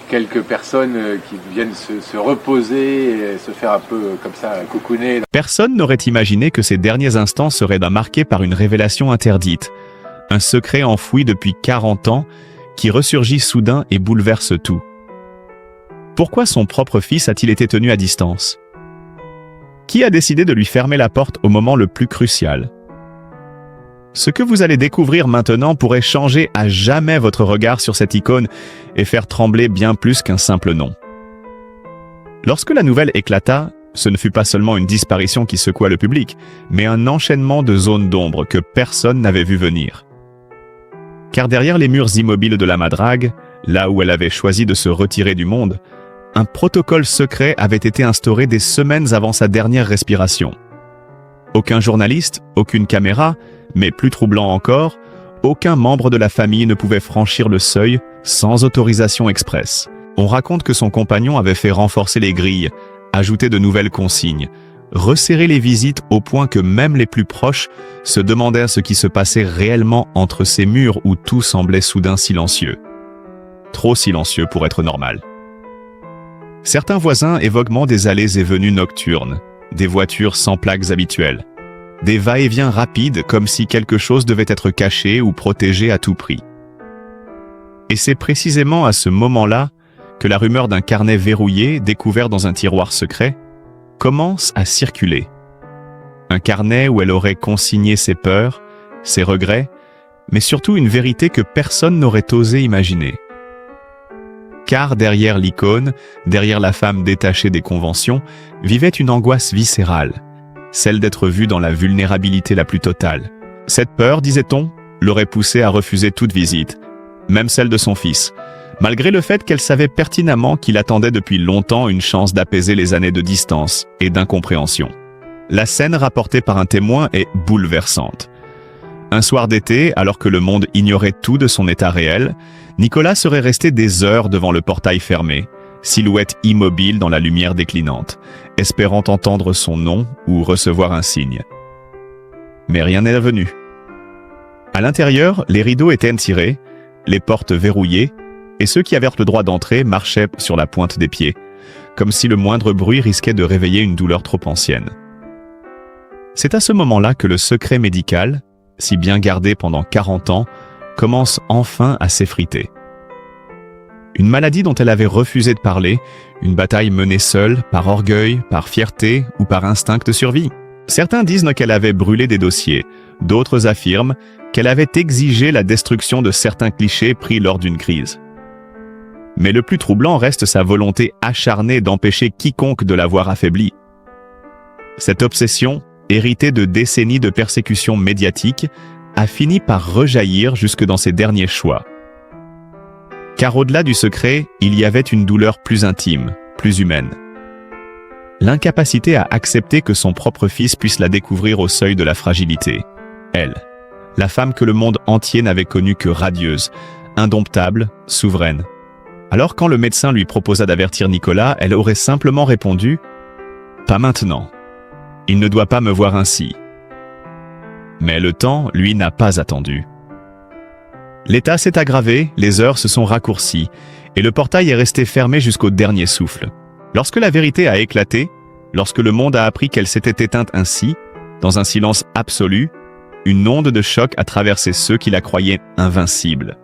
quelques personnes qui viennent se reposer et se faire un peu comme ça, cocooner. Personne n'aurait imaginé que ces derniers instants seraient marqués par une révélation interdite. Un secret enfoui depuis 40 ans qui ressurgit soudain et bouleverse tout. Pourquoi son propre fils a-t-il été tenu à distance? Qui a décidé de lui fermer la porte au moment le plus crucial? Ce que vous allez découvrir maintenant pourrait changer à jamais votre regard sur cette icône et faire trembler bien plus qu'un simple nom. Lorsque la nouvelle éclata, ce ne fut pas seulement une disparition qui secoua le public, mais un enchaînement de zones d'ombre que personne n'avait vu venir. Car derrière les murs immobiles de la Madrague, là où elle avait choisi de se retirer du monde, un protocole secret avait été instauré des semaines avant sa dernière respiration. Aucun journaliste, aucune caméra, mais plus troublant encore, aucun membre de la famille ne pouvait franchir le seuil sans autorisation expresse. On raconte que son compagnon avait fait renforcer les grilles, ajouter de nouvelles consignes, resserrer les visites au point que même les plus proches se demandèrent ce qui se passait réellement entre ces murs où tout semblait soudain silencieux. Trop silencieux pour être normal. Certains voisins évoquent des allées et venues nocturnes, des voitures sans plaques habituelles, des va-et-vient rapides comme si quelque chose devait être caché ou protégé à tout prix. Et c'est précisément à ce moment-là que la rumeur d'un carnet verrouillé découvert dans un tiroir secret commence à circuler. Un carnet où elle aurait consigné ses peurs, ses regrets, mais surtout une vérité que personne n'aurait osé imaginer. Car derrière l'icône, derrière la femme détachée des conventions, vivait une angoisse viscérale, celle d'être vue dans la vulnérabilité la plus totale. Cette peur, disait-on, l'aurait poussée à refuser toute visite, même celle de son fils, malgré le fait qu'elle savait pertinemment qu'il attendait depuis longtemps une chance d'apaiser les années de distance et d'incompréhension. La scène rapportée par un témoin est bouleversante. Un soir d'été, alors que le monde ignorait tout de son état réel, Nicolas serait resté des heures devant le portail fermé, silhouette immobile dans la lumière déclinante, espérant entendre son nom ou recevoir un signe. Mais rien n'est venu. À l'intérieur, les rideaux étaient tirés, les portes verrouillées, et ceux qui avaient le droit d'entrer marchaient sur la pointe des pieds, comme si le moindre bruit risquait de réveiller une douleur trop ancienne. C'est à ce moment-là que le secret médical, si bien gardé pendant 40 ans, commence enfin à s'effriter. Une maladie dont elle avait refusé de parler, une bataille menée seule, par orgueil, par fierté ou par instinct de survie. Certains disent qu'elle avait brûlé des dossiers, d'autres affirment qu'elle avait exigé la destruction de certains clichés pris lors d'une crise. Mais le plus troublant reste sa volonté acharnée d'empêcher quiconque de la voir affaiblie. Cette obsession, héritée de décennies de persécutions médiatiques, a fini par rejaillir jusque dans ses derniers choix. Car au-delà du secret, il y avait une douleur plus intime, plus humaine. L'incapacité à accepter que son propre fils puisse la découvrir au seuil de la fragilité. Elle, la femme que le monde entier n'avait connue que radieuse, indomptable, souveraine. Alors quand le médecin lui proposa d'avertir Nicolas, elle aurait simplement répondu « Pas maintenant. Il ne doit pas me voir ainsi. » Mais le temps, lui, n'a pas attendu. L'état s'est aggravé, les heures se sont raccourcies, et le portail est resté fermé jusqu'au dernier souffle. Lorsque la vérité a éclaté, lorsque le monde a appris qu'elle s'était éteinte ainsi, dans un silence absolu, une onde de choc a traversé ceux qui la croyaient invincible.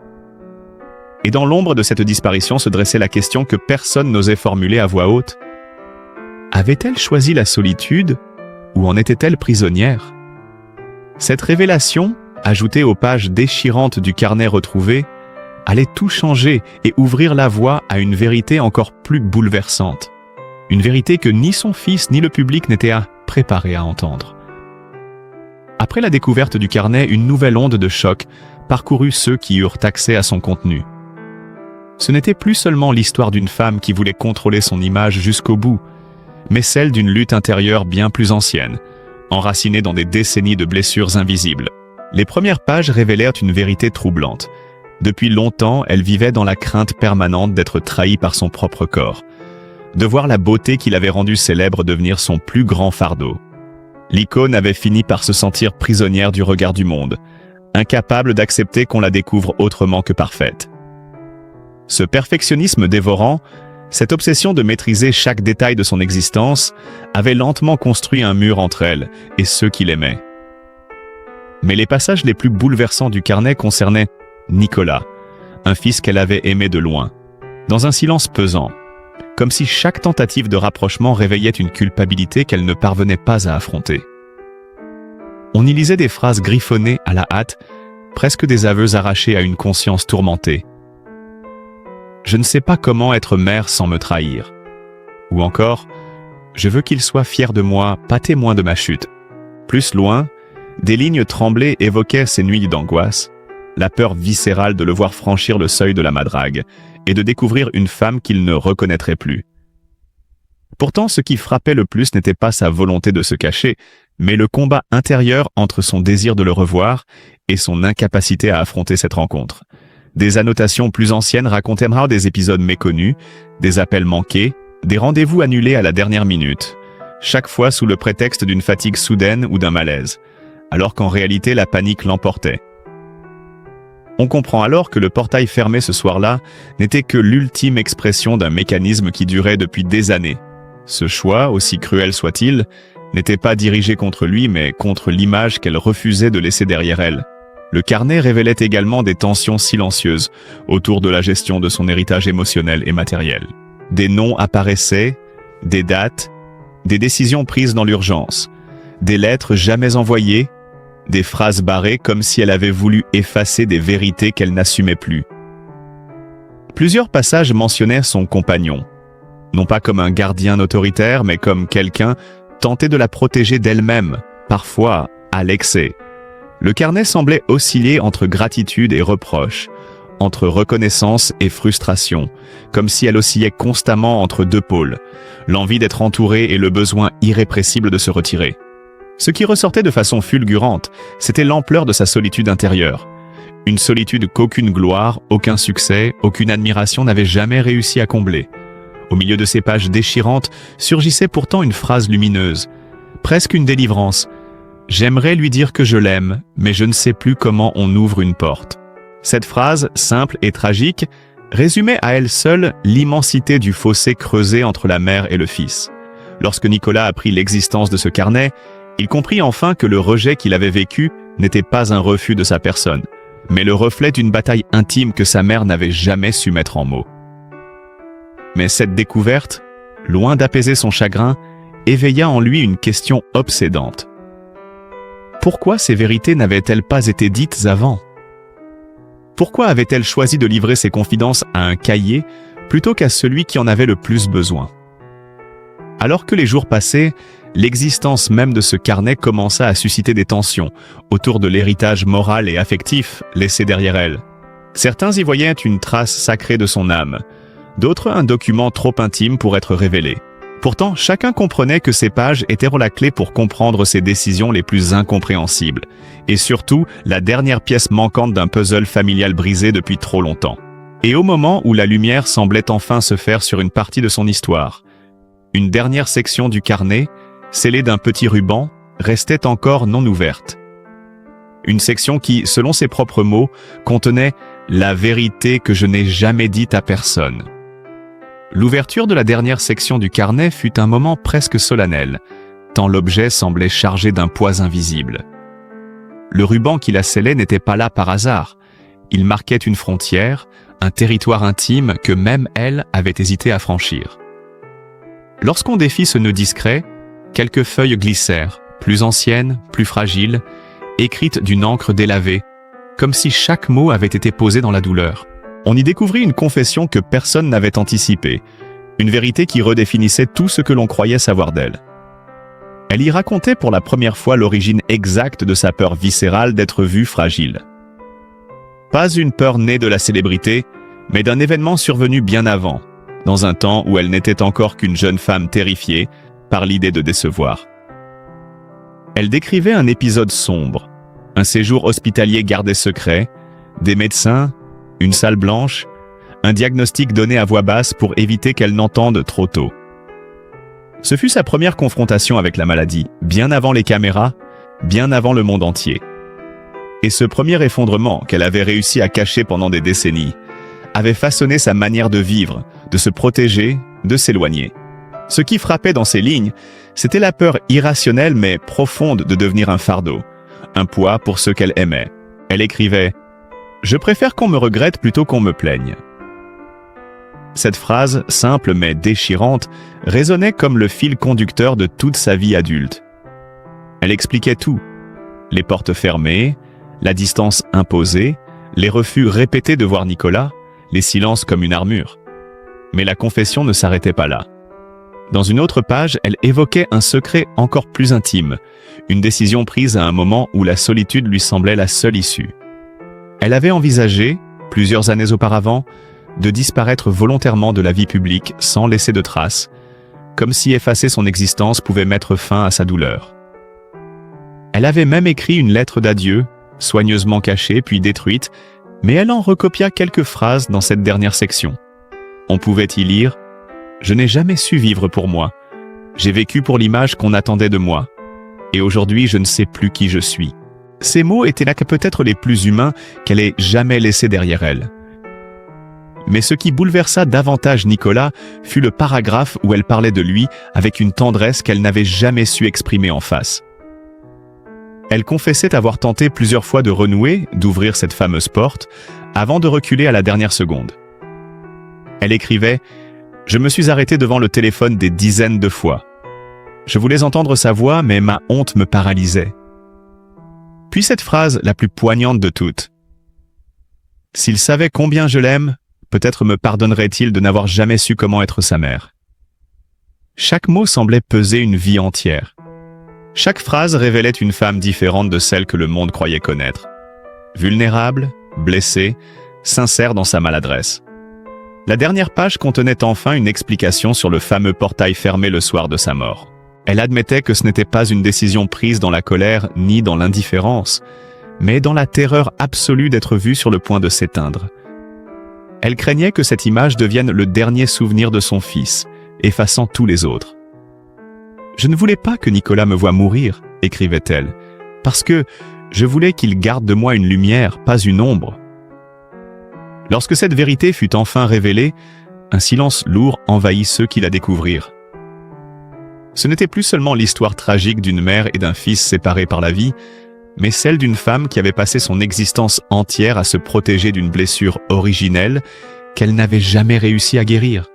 Et dans l'ombre de cette disparition se dressait la question que personne n'osait formuler à voix haute. Avait-elle choisi la solitude ou en était-elle prisonnière? Cette révélation, ajoutée aux pages déchirantes du carnet retrouvé, allait tout changer et ouvrir la voie à une vérité encore plus bouleversante. Une vérité que ni son fils ni le public n'étaient préparés à entendre. Après la découverte du carnet, une nouvelle onde de choc parcourut ceux qui eurent accès à son contenu. Ce n'était plus seulement l'histoire d'une femme qui voulait contrôler son image jusqu'au bout, mais celle d'une lutte intérieure bien plus ancienne, enracinée dans des décennies de blessures invisibles. Les premières pages révélèrent une vérité troublante. Depuis longtemps, elle vivait dans la crainte permanente d'être trahie par son propre corps, de voir la beauté qui l'avait rendue célèbre devenir son plus grand fardeau. L'icône avait fini par se sentir prisonnière du regard du monde, incapable d'accepter qu'on la découvre autrement que parfaite. Ce perfectionnisme dévorant, cette obsession de maîtriser chaque détail de son existence, avait lentement construit un mur entre elle et ceux qui l'aimaient. Mais les passages les plus bouleversants du carnet concernaient Nicolas, un fils qu'elle avait aimé de loin, dans un silence pesant, comme si chaque tentative de rapprochement réveillait une culpabilité qu'elle ne parvenait pas à affronter. On y lisait des phrases griffonnées à la hâte, presque des aveux arrachés à une conscience tourmentée. « Je ne sais pas comment être mère sans me trahir. » Ou encore « Je veux qu'il soit fier de moi, pas témoin de ma chute. » Plus loin, des lignes tremblées évoquaient ces nuits d'angoisse, la peur viscérale de le voir franchir le seuil de la madrague et de découvrir une femme qu'il ne reconnaîtrait plus. Pourtant, ce qui frappait le plus n'était pas sa volonté de se cacher, mais le combat intérieur entre son désir de le revoir et son incapacité à affronter cette rencontre. Des annotations plus anciennes racontaient des épisodes méconnus, des appels manqués, des rendez-vous annulés à la dernière minute, chaque fois sous le prétexte d'une fatigue soudaine ou d'un malaise, alors qu'en réalité la panique l'emportait. On comprend alors que le portail fermé ce soir-là n'était que l'ultime expression d'un mécanisme qui durait depuis des années. Ce choix, aussi cruel soit-il, n'était pas dirigé contre lui, mais contre l'image qu'elle refusait de laisser derrière elle. Le carnet révélait également des tensions silencieuses autour de la gestion de son héritage émotionnel et matériel. Des noms apparaissaient, des dates, des décisions prises dans l'urgence, des lettres jamais envoyées, des phrases barrées comme si elle avait voulu effacer des vérités qu'elle n'assumait plus. Plusieurs passages mentionnaient son compagnon, non pas comme un gardien autoritaire, mais comme quelqu'un tenté de la protéger d'elle-même, parfois à l'excès. Le carnet semblait osciller entre gratitude et reproche, entre reconnaissance et frustration, comme si elle oscillait constamment entre deux pôles, l'envie d'être entourée et le besoin irrépressible de se retirer. Ce qui ressortait de façon fulgurante, c'était l'ampleur de sa solitude intérieure. Une solitude qu'aucune gloire, aucun succès, aucune admiration n'avait jamais réussi à combler. Au milieu de ces pages déchirantes surgissait pourtant une phrase lumineuse, presque une délivrance. « J'aimerais lui dire que je l'aime, mais je ne sais plus comment on ouvre une porte. » Cette phrase, simple et tragique, résumait à elle seule l'immensité du fossé creusé entre la mère et le fils. Lorsque Nicolas apprit l'existence de ce carnet, il comprit enfin que le rejet qu'il avait vécu n'était pas un refus de sa personne, mais le reflet d'une bataille intime que sa mère n'avait jamais su mettre en mots. Mais cette découverte, loin d'apaiser son chagrin, éveilla en lui une question obsédante. Pourquoi ces vérités n'avaient-elles pas été dites avant ? Pourquoi avait-elle choisi de livrer ses confidences à un cahier plutôt qu'à celui qui en avait le plus besoin ? Alors que les jours passaient, l'existence même de ce carnet commença à susciter des tensions autour de l'héritage moral et affectif laissé derrière elle. Certains y voyaient une trace sacrée de son âme, d'autres un document trop intime pour être révélé. Pourtant, chacun comprenait que ces pages étaient la clé pour comprendre ses décisions les plus incompréhensibles, et surtout la dernière pièce manquante d'un puzzle familial brisé depuis trop longtemps. Et au moment où la lumière semblait enfin se faire sur une partie de son histoire, une dernière section du carnet, scellée d'un petit ruban, restait encore non ouverte. Une section qui, selon ses propres mots, contenait « la vérité que je n'ai jamais dite à personne ». L'ouverture de la dernière section du carnet fut un moment presque solennel, tant l'objet semblait chargé d'un poids invisible. Le ruban qui la scellait n'était pas là par hasard. Il marquait une frontière, un territoire intime que même elle avait hésité à franchir. Lorsqu'on défit ce nœud discret, quelques feuilles glissèrent, plus anciennes, plus fragiles, écrites d'une encre délavée, comme si chaque mot avait été posé dans la douleur. On y découvrit une confession que personne n'avait anticipée, une vérité qui redéfinissait tout ce que l'on croyait savoir d'elle. Elle y racontait pour la première fois l'origine exacte de sa peur viscérale d'être vue fragile. Pas une peur née de la célébrité, mais d'un événement survenu bien avant, dans un temps où elle n'était encore qu'une jeune femme terrifiée par l'idée de décevoir. Elle décrivait un épisode sombre, un séjour hospitalier gardé secret, des médecins, une salle blanche, un diagnostic donné à voix basse pour éviter qu'elle n'entende trop tôt. Ce fut sa première confrontation avec la maladie, bien avant les caméras, bien avant le monde entier. Et ce premier effondrement qu'elle avait réussi à cacher pendant des décennies avait façonné sa manière de vivre, de se protéger, de s'éloigner. Ce qui frappait dans ces lignes, c'était la peur irrationnelle mais profonde de devenir un fardeau, un poids pour ceux qu'elle aimait. Elle écrivait « Je préfère qu'on me regrette plutôt qu'on me plaigne ». Cette phrase, simple mais déchirante, résonnait comme le fil conducteur de toute sa vie adulte. Elle expliquait tout. Les portes fermées, la distance imposée, les refus répétés de voir Nicolas, les silences comme une armure. Mais la confession ne s'arrêtait pas là. Dans une autre page, elle évoquait un secret encore plus intime, une décision prise à un moment où la solitude lui semblait la seule issue. Elle avait envisagé, plusieurs années auparavant, de disparaître volontairement de la vie publique sans laisser de traces, comme si effacer son existence pouvait mettre fin à sa douleur. Elle avait même écrit une lettre d'adieu, soigneusement cachée puis détruite, mais elle en recopia quelques phrases dans cette dernière section. On pouvait y lire « Je n'ai jamais su vivre pour moi. J'ai vécu pour l'image qu'on attendait de moi. Et aujourd'hui, je ne sais plus qui je suis. » Ces mots étaient là que peut-être les plus humains qu'elle ait jamais laissés derrière elle. Mais ce qui bouleversa davantage Nicolas fut le paragraphe où elle parlait de lui avec une tendresse qu'elle n'avait jamais su exprimer en face. Elle confessait avoir tenté plusieurs fois de renouer, d'ouvrir cette fameuse porte, avant de reculer à la dernière seconde. Elle écrivait « Je me suis arrêtée devant le téléphone des dizaines de fois. Je voulais entendre sa voix, mais ma honte me paralysait. » Puis cette phrase, la plus poignante de toutes. « S'il savait combien je l'aime, peut-être me pardonnerait-il de n'avoir jamais su comment être sa mère. » Chaque mot semblait peser une vie entière. Chaque phrase révélait une femme différente de celle que le monde croyait connaître. Vulnérable, blessée, sincère dans sa maladresse. La dernière page contenait enfin une explication sur le fameux portail fermé le soir de sa mort. Elle admettait que ce n'était pas une décision prise dans la colère ni dans l'indifférence, mais dans la terreur absolue d'être vue sur le point de s'éteindre. Elle craignait que cette image devienne le dernier souvenir de son fils, effaçant tous les autres. « Je ne voulais pas que Nicolas me voie mourir, » écrivait-elle, « parce que je voulais qu'il garde de moi une lumière, pas une ombre. » Lorsque cette vérité fut enfin révélée, un silence lourd envahit ceux qui la découvrirent. Ce n'était plus seulement l'histoire tragique d'une mère et d'un fils séparés par la vie, mais celle d'une femme qui avait passé son existence entière à se protéger d'une blessure originelle qu'elle n'avait jamais réussi à guérir.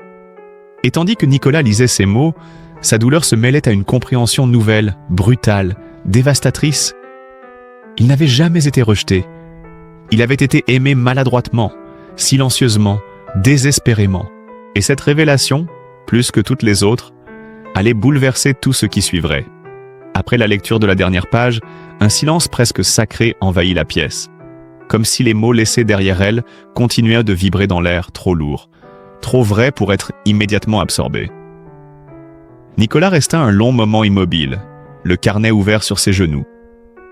Et tandis que Nicolas lisait ces mots, sa douleur se mêlait à une compréhension nouvelle, brutale, dévastatrice. Il n'avait jamais été rejeté. Il avait été aimé maladroitement, silencieusement, désespérément. Et cette révélation, plus que toutes les autres, allait bouleverser tout ce qui suivrait. Après la lecture de la dernière page, un silence presque sacré envahit la pièce, comme si les mots laissés derrière elle continuaient de vibrer dans l'air trop lourd, trop vrai pour être immédiatement absorbés. Nicolas resta un long moment immobile, le carnet ouvert sur ses genoux,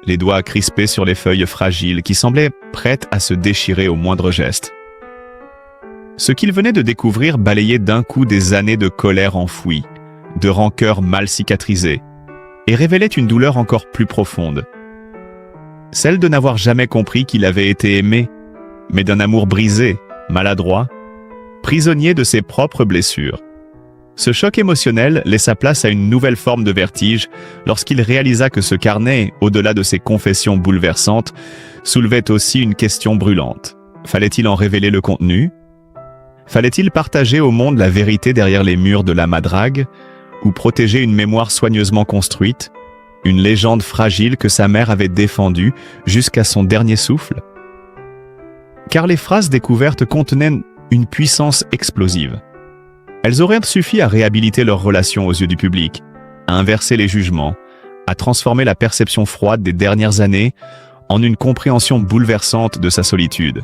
les doigts crispés sur les feuilles fragiles qui semblaient prêtes à se déchirer au moindre geste. Ce qu'il venait de découvrir balayait d'un coup des années de colère enfouie, de rancœur mal cicatrisée, et révélait une douleur encore plus profonde. Celle de n'avoir jamais compris qu'il avait été aimé, mais d'un amour brisé, maladroit, prisonnier de ses propres blessures. Ce choc émotionnel laissa place à une nouvelle forme de vertige lorsqu'il réalisa que ce carnet, au-delà de ses confessions bouleversantes, soulevait aussi une question brûlante. Fallait-il en révéler le contenu? Fallait-il partager au monde la vérité derrière les murs de la madrague, ou protéger une mémoire soigneusement construite, une légende fragile que sa mère avait défendue jusqu'à son dernier souffle? Car les phrases découvertes contenaient une puissance explosive. Elles auraient suffi à réhabiliter leur relation aux yeux du public, à inverser les jugements, à transformer la perception froide des dernières années en une compréhension bouleversante de sa solitude.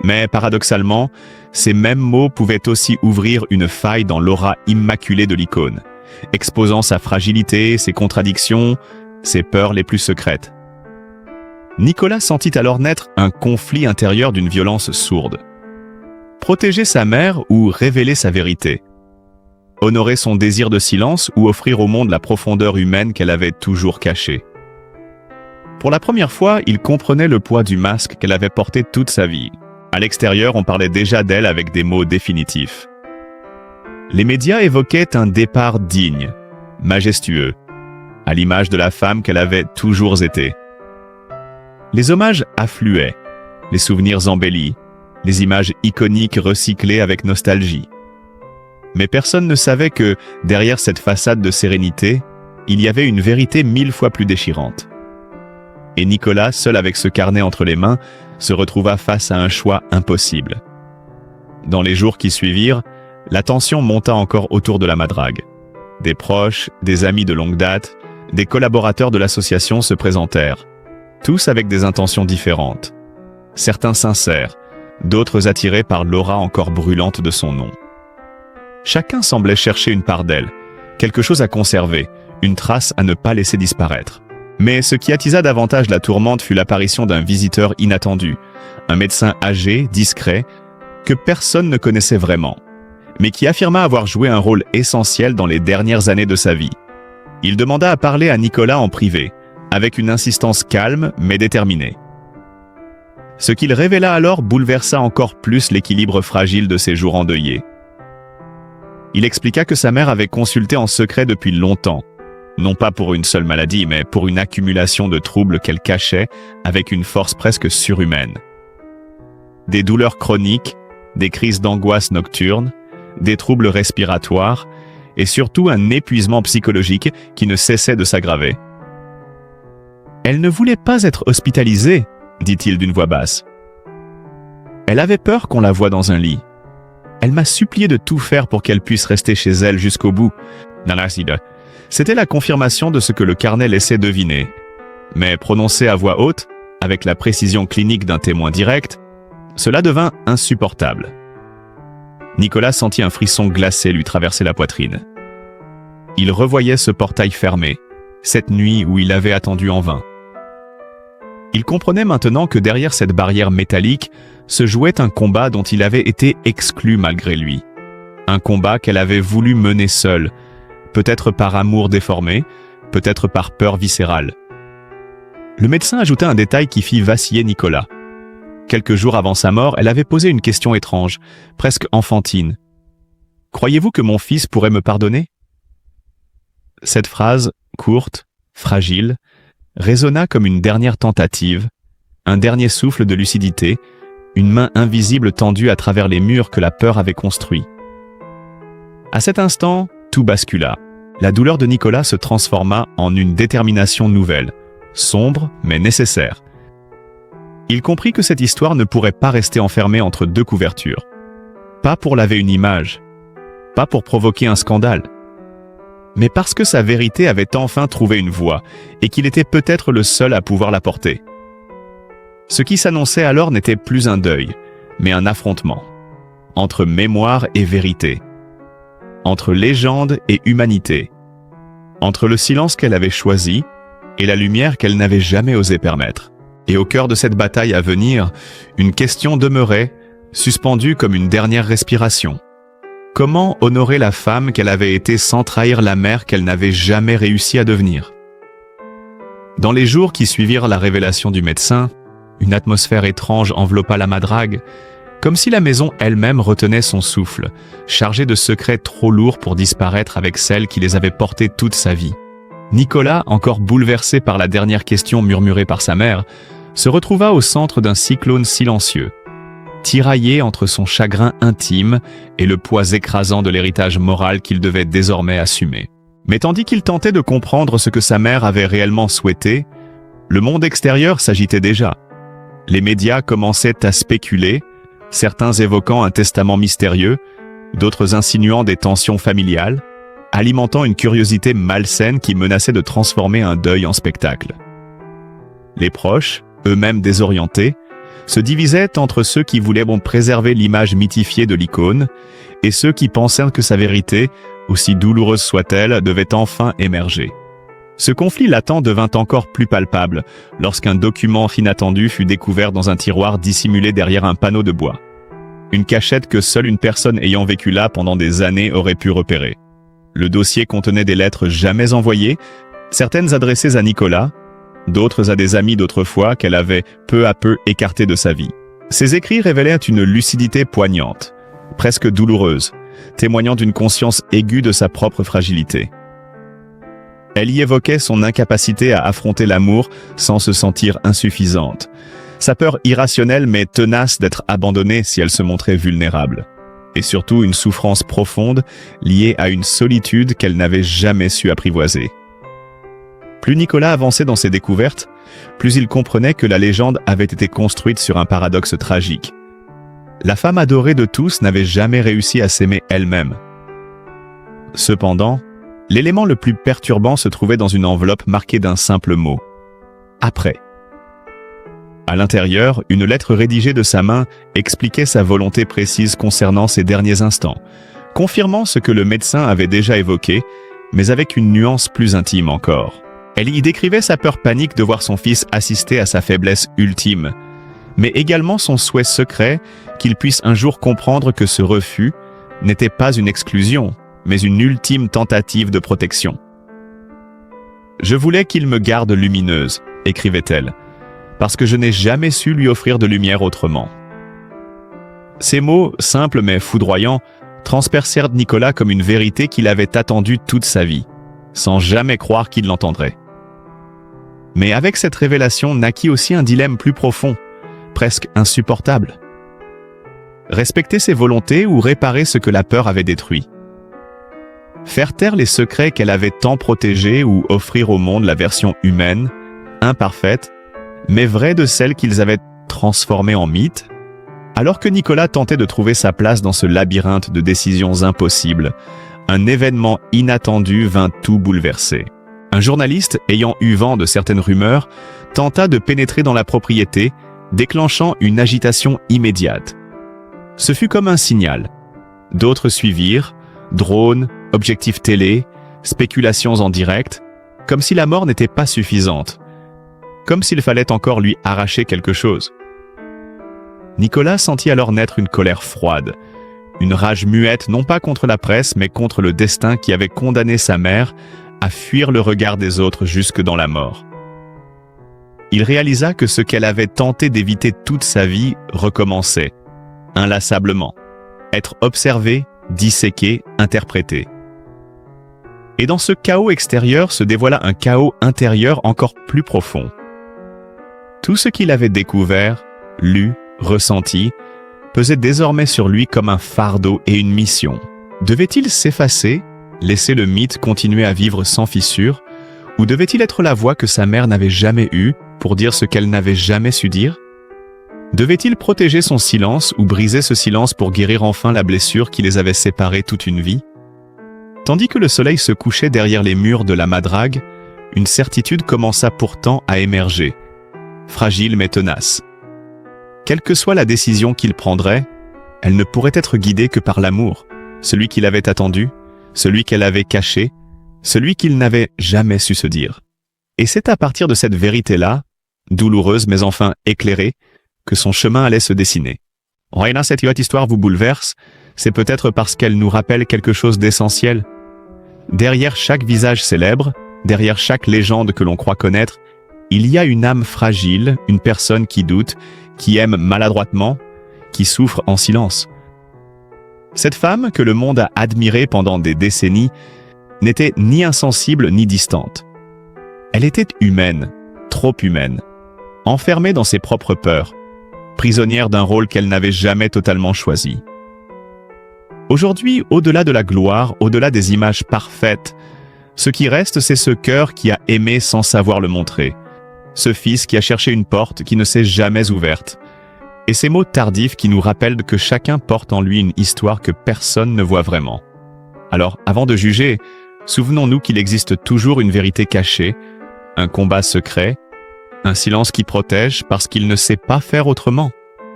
Mais paradoxalement, ces mêmes mots pouvaient aussi ouvrir une faille dans l'aura immaculée de l'icône, exposant sa fragilité, ses contradictions, ses peurs les plus secrètes. Nicolas sentit alors naître un conflit intérieur d'une violence sourde. Protéger sa mère ou révéler sa vérité? Honorer son désir de silence ou offrir au monde la profondeur humaine qu'elle avait toujours cachée? Pour la première fois, il comprenait le poids du masque qu'elle avait porté toute sa vie. À l'extérieur, on parlait déjà d'elle avec des mots définitifs. Les médias évoquaient un départ digne, majestueux, à l'image de la femme qu'elle avait toujours été. Les hommages affluaient, les souvenirs embellis, les images iconiques recyclées avec nostalgie. Mais personne ne savait que, derrière cette façade de sérénité, il y avait une vérité 1000 fois plus déchirante. Et Nicolas, seul avec ce carnet entre les mains, se retrouva face à un choix impossible. Dans les jours qui suivirent, la tension monta encore autour de la madrague. Des proches, des amis de longue date, des collaborateurs de l'association se présentèrent, tous avec des intentions différentes. Certains sincères, d'autres attirés par l'aura encore brûlante de son nom. Chacun semblait chercher une part d'elle, quelque chose à conserver, une trace à ne pas laisser disparaître. Mais ce qui attisa davantage la tourmente fut l'apparition d'un visiteur inattendu, un médecin âgé, discret, que personne ne connaissait vraiment, mais qui affirma avoir joué un rôle essentiel dans les dernières années de sa vie. Il demanda à parler à Nicolas en privé, avec une insistance calme mais déterminée. Ce qu'il révéla alors bouleversa encore plus l'équilibre fragile de ses jours endeuillés. Il expliqua que sa mère avait consulté en secret depuis longtemps, non pas pour une seule maladie, mais pour une accumulation de troubles qu'elle cachait avec une force presque surhumaine. Des douleurs chroniques, des crises d'angoisse nocturne, des troubles respiratoires et surtout un épuisement psychologique qui ne cessait de s'aggraver. Elle ne voulait pas être hospitalisée, dit-il d'une voix basse. Elle avait peur qu'on la voie dans un lit. Elle m'a supplié de tout faire pour qu'elle puisse rester chez elle jusqu'au bout. C'était la confirmation de ce que le carnet laissait deviner. Mais prononcé à voix haute, avec la précision clinique d'un témoin direct, cela devint insupportable. Nicolas sentit un frisson glacé lui traverser la poitrine. Il revoyait ce portail fermé, cette nuit où il avait attendu en vain. Il comprenait maintenant que derrière cette barrière métallique se jouait un combat dont il avait été exclu malgré lui. Un combat qu'elle avait voulu mener seule, peut-être par amour déformé, peut-être par peur viscérale. Le médecin ajouta un détail qui fit vaciller Nicolas. Quelques jours avant sa mort, elle avait posé une question étrange, presque enfantine. « Croyez-vous que mon fils pourrait me pardonner ?» Cette phrase, courte, fragile, résonna comme une dernière tentative, un dernier souffle de lucidité, une main invisible tendue à travers les murs que la peur avait construits. À cet instant, tout bascula. La douleur de Nicolas se transforma en une détermination nouvelle, sombre mais nécessaire. Il comprit que cette histoire ne pourrait pas rester enfermée entre deux couvertures. Pas pour laver une image, pas pour provoquer un scandale, mais parce que sa vérité avait enfin trouvé une voie et qu'il était peut-être le seul à pouvoir la porter. Ce qui s'annonçait alors n'était plus un deuil, mais un affrontement, entre mémoire et vérité, entre légende et humanité, entre le silence qu'elle avait choisi et la lumière qu'elle n'avait jamais osé permettre. Et au cœur de cette bataille à venir, une question demeurait, suspendue comme une dernière respiration. Comment honorer la femme qu'elle avait été sans trahir la mère qu'elle n'avait jamais réussi à devenir? Dans les jours qui suivirent la révélation du médecin, une atmosphère étrange enveloppa la madrague, comme si la maison elle-même retenait son souffle, chargée de secrets trop lourds pour disparaître avec celle qui les avait portés toute sa vie. Nicolas, encore bouleversé par la dernière question murmurée par sa mère, se retrouva au centre d'un cyclone silencieux, tiraillé entre son chagrin intime et le poids écrasant de l'héritage moral qu'il devait désormais assumer. Mais tandis qu'il tentait de comprendre ce que sa mère avait réellement souhaité, le monde extérieur s'agitait déjà. Les médias commençaient à spéculer, certains évoquant un testament mystérieux, d'autres insinuant des tensions familiales, alimentant une curiosité malsaine qui menaçait de transformer un deuil en spectacle. Les proches, eux-mêmes désorientés, se divisaient entre ceux qui voulaient préserver l'image mythifiée de l'icône et ceux qui pensaient que sa vérité, aussi douloureuse soit-elle, devait enfin émerger. Ce conflit latent devint encore plus palpable lorsqu'un document inattendu fut découvert dans un tiroir dissimulé derrière un panneau de bois. Une cachette que seule une personne ayant vécu là pendant des années aurait pu repérer. Le dossier contenait des lettres jamais envoyées, certaines adressées à Nicolas, d'autres à des amis d'autrefois qu'elle avait peu à peu écartés de sa vie. Ses écrits révélaient une lucidité poignante, presque douloureuse, témoignant d'une conscience aiguë de sa propre fragilité. Elle y évoquait son incapacité à affronter l'amour sans se sentir insuffisante, sa peur irrationnelle mais tenace d'être abandonnée si elle se montrait vulnérable, et surtout une souffrance profonde liée à une solitude qu'elle n'avait jamais su apprivoiser. Plus Nicolas avançait dans ses découvertes, plus il comprenait que la légende avait été construite sur un paradoxe tragique. La femme adorée de tous n'avait jamais réussi à s'aimer elle-même. Cependant, l'élément le plus perturbant se trouvait dans une enveloppe marquée d'un simple mot : après. À l'intérieur, une lettre rédigée de sa main expliquait sa volonté précise concernant ses derniers instants, confirmant ce que le médecin avait déjà évoqué, mais avec une nuance plus intime encore. Elle y décrivait sa peur panique de voir son fils assister à sa faiblesse ultime, mais également son souhait secret qu'il puisse un jour comprendre que ce refus n'était pas une exclusion, mais une ultime tentative de protection. « Je voulais qu'il me garde lumineuse », écrivait-elle, « parce que je n'ai jamais su lui offrir de lumière autrement. » Ces mots, simples mais foudroyants, transpercèrent Nicolas comme une vérité qu'il avait attendue toute sa vie, sans jamais croire qu'il l'entendrait. Mais avec cette révélation naquit aussi un dilemme plus profond, presque insupportable. Respecter ses volontés ou réparer ce que la peur avait détruit? Faire taire les secrets qu'elle avait tant protégés ou offrir au monde la version humaine, imparfaite, mais vraie de celle qu'ils avaient transformée en mythe? Alors que Nicolas tentait de trouver sa place dans ce labyrinthe de décisions impossibles, un événement inattendu vint tout bouleverser. Un journaliste, ayant eu vent de certaines rumeurs, tenta de pénétrer dans la propriété, déclenchant une agitation immédiate. Ce fut comme un signal. D'autres suivirent, drones, objectifs télé, spéculations en direct, comme si la mort n'était pas suffisante, comme s'il fallait encore lui arracher quelque chose. Nicolas sentit alors naître une colère froide, une rage muette non pas contre la presse mais contre le destin qui avait condamné sa mère à fuir le regard des autres jusque dans la mort. Il réalisa que ce qu'elle avait tenté d'éviter toute sa vie recommençait, inlassablement, être observé, disséqué, interprété. Et dans ce chaos extérieur se dévoila un chaos intérieur encore plus profond. Tout ce qu'il avait découvert, lu, ressenti, pesait désormais sur lui comme un fardeau et une mission. Devait-il s'effacer, laisser le mythe continuer à vivre sans fissure, ou devait-il être la voix que sa mère n'avait jamais eue pour dire ce qu'elle n'avait jamais su dire? Devait-il protéger son silence ou briser ce silence pour guérir enfin la blessure qui les avait séparés toute une vie? Tandis que le soleil se couchait derrière les murs de la Madrague, une certitude commença pourtant à émerger, fragile mais tenace. Quelle que soit la décision qu'il prendrait, elle ne pourrait être guidée que par l'amour, celui qu'il avait attendu, celui qu'elle avait caché, celui qu'il n'avait jamais su se dire. Et c'est à partir de cette vérité-là, douloureuse mais enfin éclairée, que son chemin allait se dessiner. Raina, cette histoire vous bouleverse, c'est peut-être parce qu'elle nous rappelle quelque chose d'essentiel. Derrière chaque visage célèbre, derrière chaque légende que l'on croit connaître, il y a une âme fragile, une personne qui doute, qui aime maladroitement, qui souffre en silence. Cette femme, que le monde a admirée pendant des décennies, n'était ni insensible ni distante. Elle était humaine, trop humaine, enfermée dans ses propres peurs, prisonnière d'un rôle qu'elle n'avait jamais totalement choisi. Aujourd'hui, au-delà de la gloire, au-delà des images parfaites, ce qui reste, c'est ce cœur qui a aimé sans savoir le montrer, ce fils qui a cherché une porte qui ne s'est jamais ouverte, et ces mots tardifs qui nous rappellent que chacun porte en lui une histoire que personne ne voit vraiment. Alors, avant de juger, souvenons-nous qu'il existe toujours une vérité cachée, un combat secret, un silence qui protège parce qu'il ne sait pas faire autrement.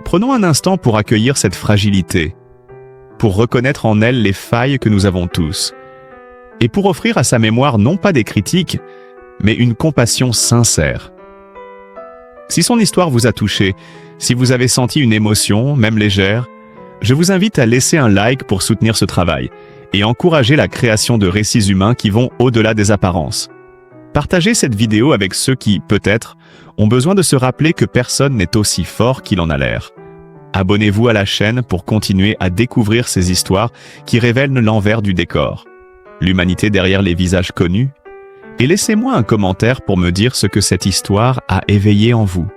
Prenons un instant pour accueillir cette fragilité, pour reconnaître en elle les failles que nous avons tous, et pour offrir à sa mémoire non pas des critiques, mais une compassion sincère. Si son histoire vous a touché, si vous avez senti une émotion, même légère, je vous invite à laisser un like pour soutenir ce travail et encourager la création de récits humains qui vont au-delà des apparences. Partagez cette vidéo avec ceux qui, peut-être, ont besoin de se rappeler que personne n'est aussi fort qu'il en a l'air. Abonnez-vous à la chaîne pour continuer à découvrir ces histoires qui révèlent l'envers du décor, l'humanité derrière les visages connus, et laissez-moi un commentaire pour me dire ce que cette histoire a éveillé en vous.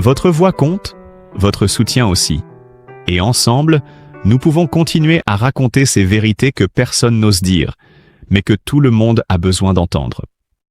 Votre voix compte, votre soutien aussi. Et ensemble, nous pouvons continuer à raconter ces vérités que personne n'ose dire, mais que tout le monde a besoin d'entendre.